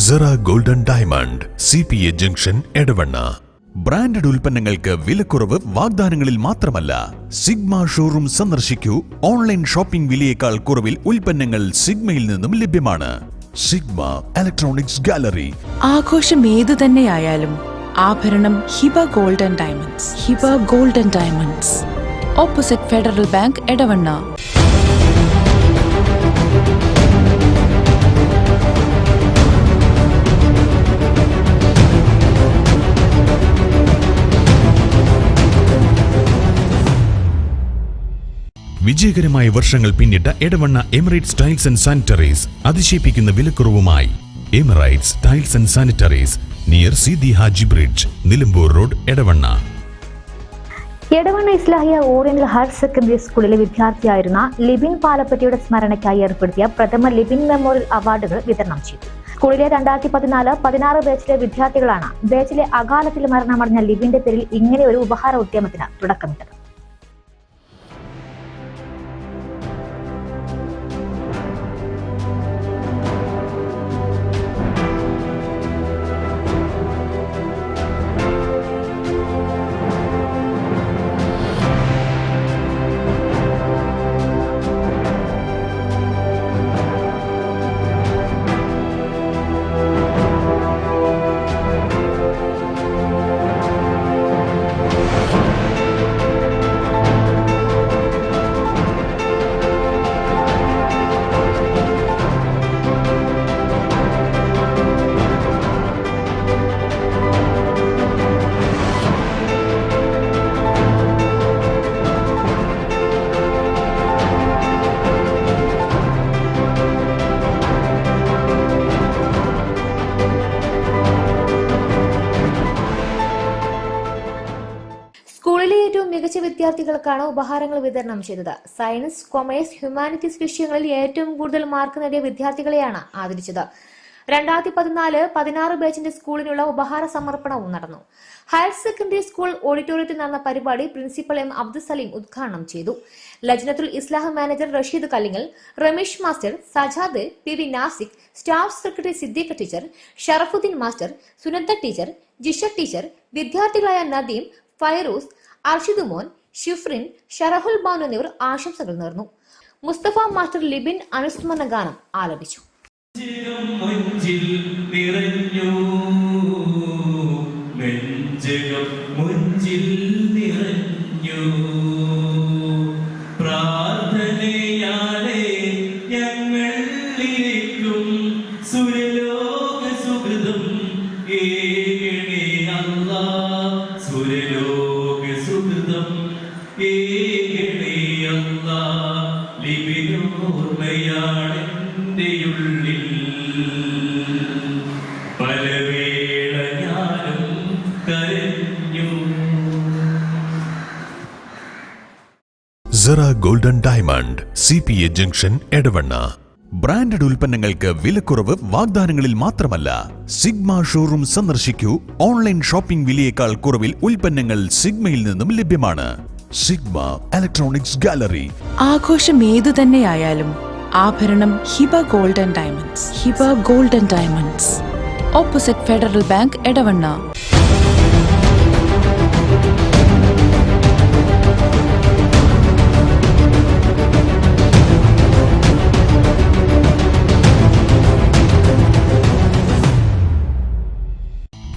Cera golden diamond CPA junction Edavanna. Branded ഉൽപ്പന്നങ്ങൾക്ക് വിലക്കുറവ് വാഗ്ദാനങ്ങളിൽ മാത്രമല്ല, സിഗ്മ ഷോറൂം സന്ദർശിക്കൂ. ഓൺലൈൻ ഷോപ്പിംഗ് വിലയേക്കാൾ കുറവിൽ ഉൽപ്പന്നങ്ങൾ സിഗ്മയിൽ നിന്നും ലഭ്യമാണ്. Sigma electronics gallery. ആഘോഷം ഏതു തന്നെയായാലും ആഭരണം Hiba golden diamonds. Hiba golden diamonds, opposite Federal Bank, Edavanna. വിജയകരമായ വർഷങ്ങൾ പിന്നിട്ട Edavanna Emirates tiles and sanitaries അതിശയിപ്പിക്കുന്ന വിലക്കുറവുമായി. Emirates tiles and sanitaries, near Seethi Haji bridge, Nilambur road, Edavanna. Edavanna Islahiya oriental higher secondary സ്കൂളിലെ വിദ്യാർത്ഥിയായിരുന്ന ലിബിൻ പാലപ്പറ്റിയുടെ സ്മരണയ്ക്കായി ഏർപ്പെടുത്തിയ പ്രഥമ ലിബിൻ മെമ്മോറിയൽ അവാർഡുകൾ വിതരണം ചെയ്തു. സ്കൂളിലെ 2014-16 ബാച്ചിലെ വിദ്യാർത്ഥികളാണ് ബാച്ചിലെ അകാലത്തിൽ മരണമടഞ്ഞ ലിബിന്റെ പേരിൽ ഇങ്ങനെ ഒരു ഉപഹാര ഉദ്യമത്തിന് തുടക്കമിട്ടത്. സ്കൂളിലെ ഏറ്റവും മികച്ച വിദ്യാർത്ഥികൾക്കാണ് ഉപഹാരങ്ങൾ വിതരണം ചെയ്തത്. സയൻസ്, കൊമേഴ്സ്, ഹ്യൂമാനിറ്റീസ് വിഷയങ്ങളിൽ ഏറ്റവും കൂടുതൽ മാർക്ക് നേടിയ വിദ്യാർത്ഥികളെയാണ് ആദരിച്ചത്. 2014-16 ബാച്ചിന്റെ സ്കൂളിനുള്ള ഉപഹാര സമർപ്പണവും നടന്നു. ഹയർ സെക്കൻഡറി സ്കൂൾ ഓഡിറ്റോറിയത്തിൽ നടന്ന പരിപാടി പ്രിൻസിപ്പൽ M. അബ്ദുൽ സലീം ഉദ്ഘാടനം ചെയ്തു. Lajnathul Islah manager Rasheed Kallingal, Rameesh master, Sajad, PV Nasik, staff secretary Siddiqa teacher, Sharafudheen master, Sunanda teacher, Jisha teacher, വിദ്യാർത്ഥികളായ നദീം, ഫൈറൂസ്, അർഷിദ് മോൻ, ഷിഫ്രിൻ, ഷറഹുൽ ബാനു എന്നിവർ ആശംസകൾ നേർന്നു. മുസ്തഫ മാസ്റ്റർ ലിബിൻ അനുസ്മരണ ഗാനം ആലപിച്ചു. Sera golden diamond CPA junction Edavanna. Branded ഉൽപ്പന്നങ്ങൾക്ക് വിലക്കുറവ് വാഗ്ദാനങ്ങളിൽ മാത്രമല്ല, സിഗ്മ ഷോറൂം സന്ദർശിക്കൂ. ഓൺലൈൻ ഷോപ്പിംഗ് വിലയേക്കാൾ കുറവിൽ ഉൽപ്പന്നങ്ങൾ സിഗ്മയിൽ നിന്നും ലഭ്യമാണ്. Sigma electronics gallery. ആഘോഷം ഏതു തന്നെയായാലും ആഭരണം Hiba golden diamonds. Hiba golden diamonds, opposite Federal Bank, Edavanna.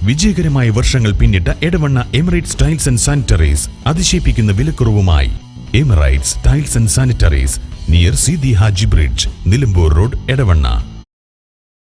വിജയകരമായ വർഷങ്ങൾ പിന്നിട്ട Edavanna Emirates tiles and sanitaries അതിശയിപ്പിക്കുന്ന വിലക്കുറവുമായി. Emirates tiles and sanitaries, near Seethi Haji bridge, Nilambur road, Edavanna.